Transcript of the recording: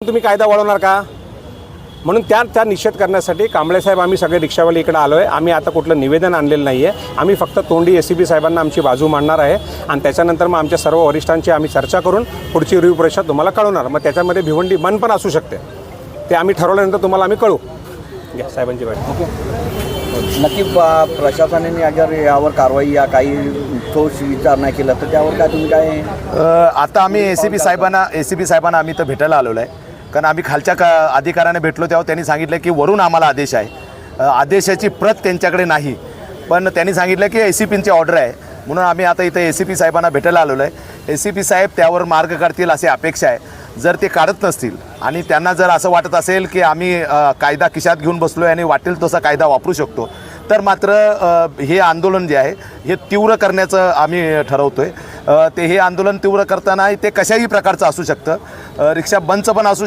तुम्ही कायदा वळवणार का? म्हणून त्या निषेध करण्यासाठी कांबळे साहेब आम्ही सगळे रिक्षावाले इकडे आलो आहे. आम्ही आता कुठलं निवेदन आणलेलं नाही आहे. आम्ही फक्त तोंडी ACP साहेबांना आमची बाजू मांडणार आहे आणि त्याच्यानंतर मग आमच्या सर्व वरिष्ठांची आम्ही चर्चा करून पुढची रूपरेषा तुम्हाला कळवणार. मग त्याच्यामध्ये भिवंडी बंद पण असू शकते, ते आम्ही ठरवल्यानंतर तुम्हाला आम्ही कळू. घ्या साहेबांची वेळ. ओके, नक्की प्रशासनाने अगर यावर कारवाई या काही ठोस विचार नाही केला तर त्यावर काय तुम्ही काय? आता आम्ही ACP साहेबांना आम्ही तर भेटायला आलेलो आहे. कारण आम्ही खालच्या अधिकाऱ्याने भेटलो तेव्हा त्यांनी सांगितलं की वरून आम्हाला आदेश आहे. आदेशाची प्रत त्यांच्याकडे नाही, पण त्यांनी सांगितलं की ACPची ऑर्डर आहे. म्हणून आम्ही आता इथे ACP साहेबांना भेटायला आलेलो आहे. ACP साहेब त्यावर मार्ग काढतील अशी अपेक्षा आहे. जर ते काढत नसतील आणि त्यांना जर असं वाटत असेल की आम्ही कायदा खिशात घेऊन बसलो आहे आणि वाटेल तसा कायदा वापरू शकतो, तर मात्र हे आंदोलन जे आहे हे तीव्र करण्याचं आम्ही ठरवतो आहे. ते हे आंदोलन तीव्र करताना ते कशाही प्रकारचं असू शकतं. रिक्षा बंदचं पण असू शकतं.